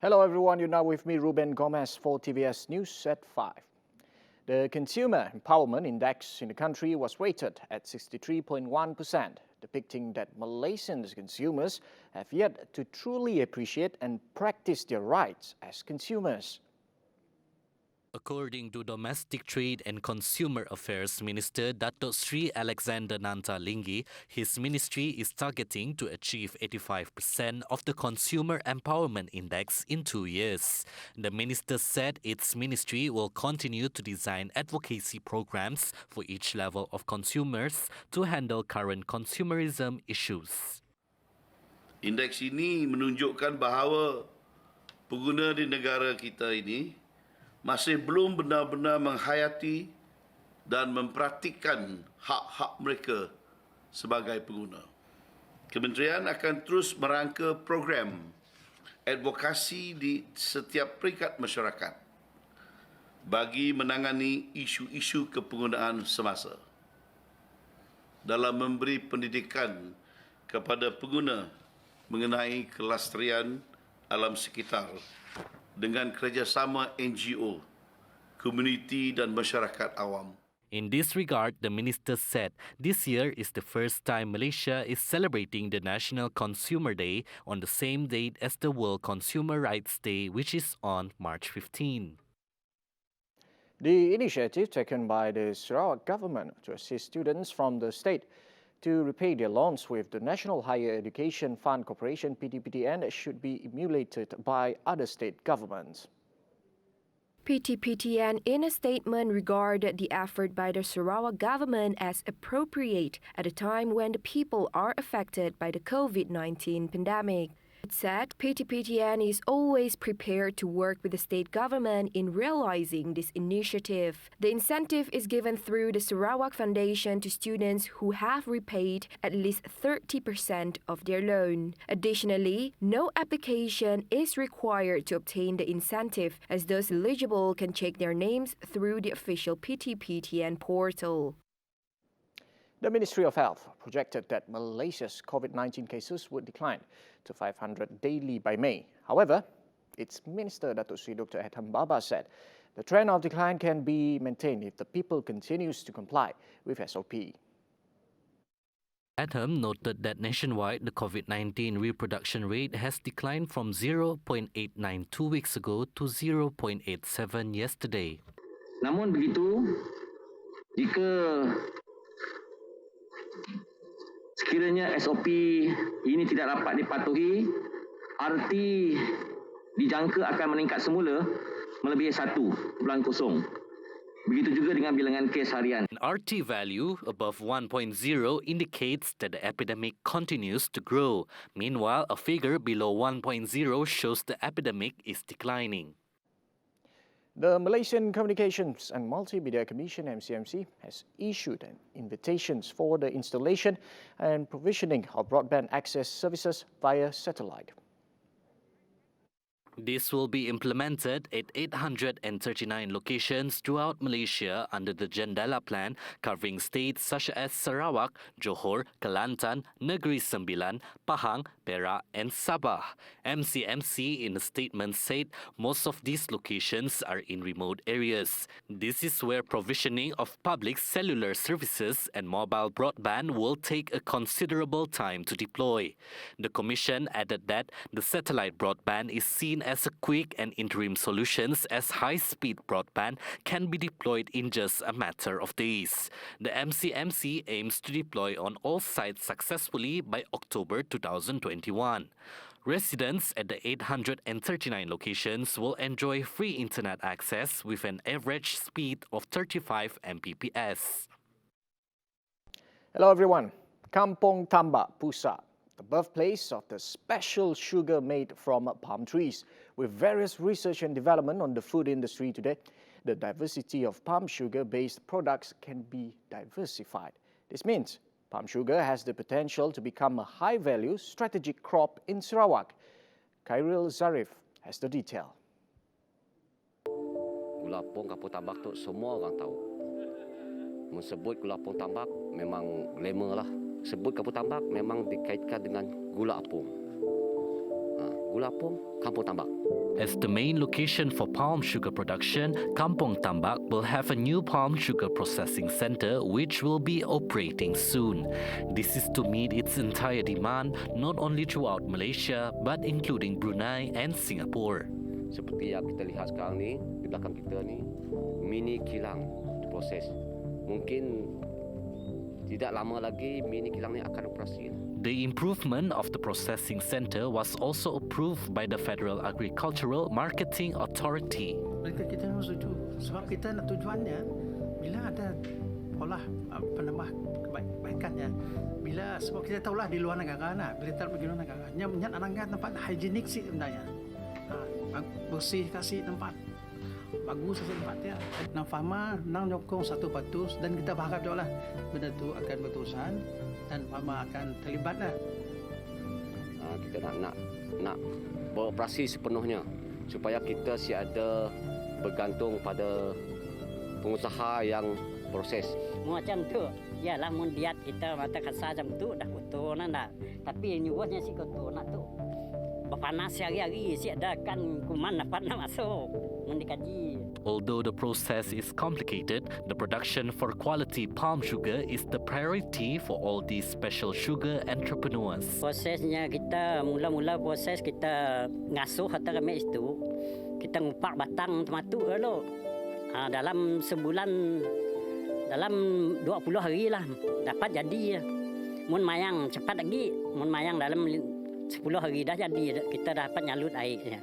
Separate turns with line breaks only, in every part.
Hello everyone, you're now with me, Ruben Gomez, for TVS News at 5. The Consumer Empowerment Index in the country was rated at 63.1%, depicting that Malaysian consumers have yet to truly appreciate and practice their rights as consumers.
According to Domestic Trade and Consumer Affairs Minister Datuk Sri Alexander Nanta Linggi, his ministry is targeting to achieve 85% of the Consumer Empowerment Index in 2 years. The minister said its ministry will continue to design advocacy programs for each level of consumers to handle current consumerism issues.
Indeks ini menunjukkan bahawa pengguna di negara kita ini masih belum benar-benar menghayati dan mempraktikkan hak-hak mereka sebagai pengguna. Kementerian akan terus merangka program advokasi di setiap peringkat masyarakat bagi menangani isu-isu kepenggunaan semasa dalam memberi pendidikan kepada pengguna mengenai kelestarian alam sekitar dengan kerjasama NGO, komuniti dan masyarakat awam.
In this regard, the minister said this year is the first time Malaysia is celebrating the National Consumer Day on the same date as the World Consumer Rights Day, which is on March 15.
The initiative taken by the Sarawak government to assist students from the state to repay their loans with the National Higher Education Fund Corporation (PTPTN) should be emulated by other state governments.
PTPTN in a statement regarded the effort by the Sarawak government as appropriate at a time when the people are affected by the COVID-19 pandemic. It said PTPTN is always prepared to work with the state government in realizing this initiative. The incentive is given through the Sarawak Foundation to students who have repaid at least 30% of their loan. Additionally, no application is required to obtain the incentive, as those eligible can check their names through the official PTPTN portal.
The Ministry of Health projected that Malaysia's COVID-19 cases would decline to 500 daily by May. However, its Minister Datuk Sri Dr. Adham Baba said the trend of decline can be maintained if the people continues to comply with SOP.
Adham noted that nationwide, the COVID-19 reproduction rate has declined from 0.89 2 weeks ago to 0.87 yesterday.
Namun begitu, jika sekiranya SOP ini tidak dapat dipatuhi, RT dijangka akan meningkat semula melebihi 1.0. Begitu juga dengan bilangan kes harian.
An RT value above 1.0 indicates that the epidemic continues to grow. Meanwhile, a figure below 1.0 shows the epidemic is declining.
The Malaysian Communications and Multimedia Commission (MCMC) has issued invitations for the installation and provisioning of broadband access services via satellite.
This will be implemented at 839 locations throughout Malaysia under the Jendela Plan, covering states such as Sarawak, Johor, Kelantan, Negeri Sembilan, Pahang, Perak and Sabah. MCMC in a statement said most of these locations are in remote areas. This is where provisioning of public cellular services and mobile broadband will take a considerable time to deploy. The Commission added that the satellite broadband is seen as a quick and interim solutions, as high-speed broadband can be deployed in just a matter of days. The MCMC aims to deploy on all sites successfully by October 2021. Residents at the 839 locations will enjoy free internet access with an average speed of 35 Mbps.
Hello everyone. Kampong Tambak Pusat, the birthplace of the special sugar made from palm trees. With various research and development on the food industry today, the diversity of palm sugar-based products can be diversified. This means palm sugar has the potential to become a high-value strategic crop in Sarawak. Khairil Zarif has the detail.
Gula Pong Kampung Tambak tu semua orang tahu. Sebut gula apung tambak memang glamour lah. Sebut kampung tambak memang dikaitkan dengan gula apung. Gula apung, kampung tambak.
As the main location for palm sugar production, Kampong Tambak will have a new palm sugar processing center which will be operating soon. This is to meet its entire demand not only throughout Malaysia but including Brunei and Singapore.
Seperti yang kita lihat sekarang ni, di belakang kita ni, mini kilang proses. Mungkin tidak lama lagi mini kilang ni akan operasi.
The improvement of the processing center was also approved by the Federal Agricultural Marketing Authority.
Mereka kita memang setuju sebab kita nak tujuannya bila ada olah penambah kebaikannya bila sebab kita tahulah di luar negara bila kita pergi luar negara nyat anangkan tempat hygienik sih sebenarnya bersih kasih tempat bagus kasih tempat dia nang fama nang nyokong satu patus dan kita berharap juga lah benda tu akan berterusan dan fama akan terlibatlah.
Kita nak beroperasi sepenuhnya supaya kita ada bergantung pada pengusaha yang proses.
Macam tu, yalah mun diat kita mata kasar macam tu dah kotor nak. Tapi nyuwahnya si kotor nak tu. Berpanas hari-hari si ada kan kuman dapat nak masuk. Mun dikaji.
Although the process is complicated, the production for quality palm sugar is the priority for all these special sugar entrepreneurs.
Prosesnya kita mula-mula proses kita ngasuh atau remes itu. Kita ngupak batang tematu dulu. Dalam sebulan dalam 20 hari lah dapat jadi. Mun mayang cepat lagi, mun mayang dalam 10 hari dah jadi kita dapat nyalut airnya.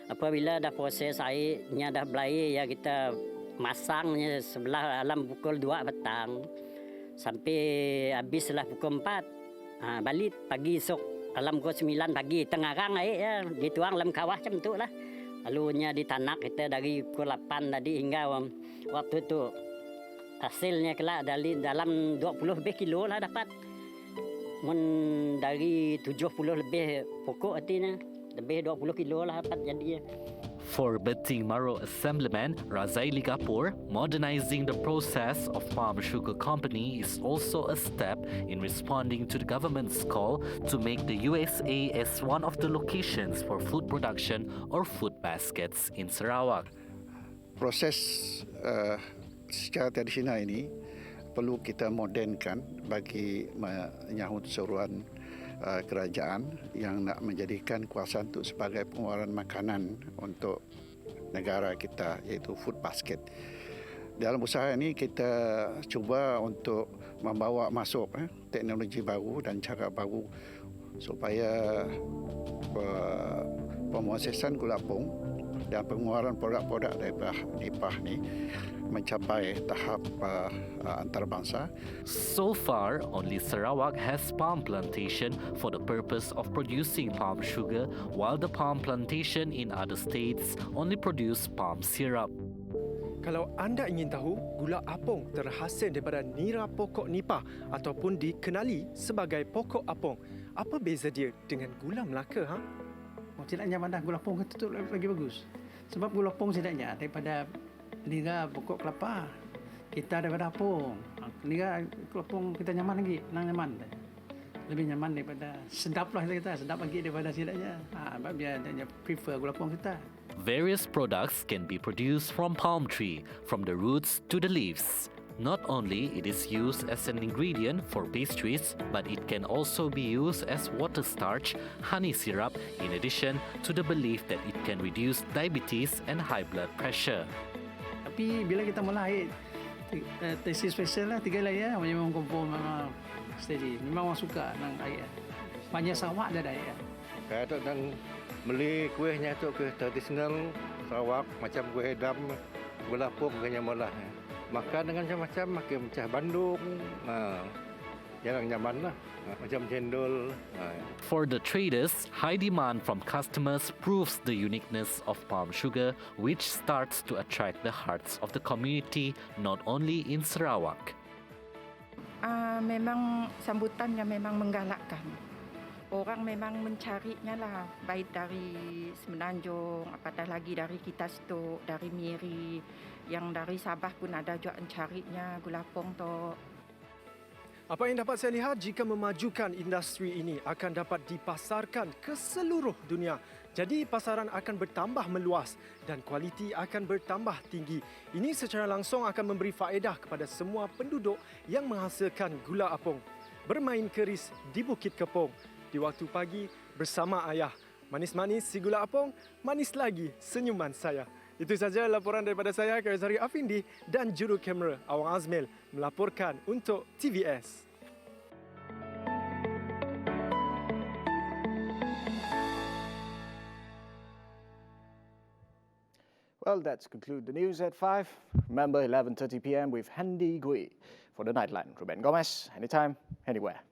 Apabila dah proses airnya dah belair ya kita masangnya sebelah dalam pukul 2 petang sampai habislah pukul 4. Balik pagi esok dalam pukul 9 pagi tengarang air ya dituang dalam kawah macam tu lah. Lalunya ditanak kita dari pukul 8 tadi hingga waktu tu hasilnya kelak dalam 20 lebih kilo lah dapat. Mun dari 70 lebih pokok artinya lebih 20 kilo lah dapat jadi.
For Beting Maro Assemblyman Razaili Gapur, modernizing the process of palm sugar company is also a step in responding to the government's call to make the USA as one of the locations for food production or food baskets in Sarawak.
Proses secara tradisional ini perlu kita modernkan bagi menyahut seruan kerajaan yang nak menjadikan kawasan itu sebagai pengeluaran makanan untuk negara kita iaitu food basket. Dalam usaha ini kita cuba untuk membawa masuk teknologi baru dan cara baru supaya pemrosesan gula apung dan pengeluaran produk-produk daripada nipah ni mencapai tahap antarabangsa.
So far, only Sarawak has palm plantation for the purpose of producing palm sugar, while the palm plantation in other states only produce palm syrup.
Kalau anda ingin tahu, gula apung terhasil daripada nira pokok nipah ataupun dikenali sebagai pokok apung. Apa beza dia dengan gula Melaka?
Tidaknya mana gula apung itu lagi bagus. Sebab gula apung tidaknya daripada nira pokok kelapa. Kita daripada apung. Nira apung kita nyaman lagi, nyaman. Lebih nyaman daripada sedap lah kita, sedap lagi daripada tidaknya. Sebab dia prefer gula apung kita.
Various products can be produced from palm tree, from the roots to the leaves. Not only it is used as an ingredient for pastries, but it can also be used as water starch, honey syrup, in addition to the belief that it can reduce diabetes and high blood pressure.
Tapi bila kita mulai tesis special lah 3 layer memang kumpul memang steady. Memang orang suka nang air. Banyak Sarawak dah ada air.
Saya tu dan beli kuihnya tu kuih tradisional Sarawak macam kuih dam, gula apung kena malah. Makan dengan macam-macam, makan macam Bandung. Yang nyaman lah. Macam cendol.
For the traders, high demand from customers proves the uniqueness of palm sugar, which starts to attract the hearts of the community not only in Sarawak.
Memang sambutannya memang menggalakkan. orang memang mencarinya lah, baik dari Semenanjung, apatah lagi dari kita situ, dari Miri, yang dari Sabah pun ada juga mencarinya gula apung tu.
Apa yang dapat saya lihat, jika memajukan industri ini akan dapat dipasarkan ke seluruh dunia. Jadi pasaran akan bertambah meluas dan kualiti akan bertambah tinggi. Ini secara langsung akan memberi faedah kepada semua penduduk yang menghasilkan gula apung. Bermain keris di Bukit Kepong di waktu pagi bersama ayah. Manis-manis si gula apung, manis lagi senyuman saya. Itu saja laporan daripada saya, Kaisari Afindi, dan juru kamera Awang Azmil melaporkan untuk TVS.
Well, that's conclude the news at 5. Remember, 11:30 p.m. with Handy Gui for the Nightline. Ruben Gomez, anytime, anywhere.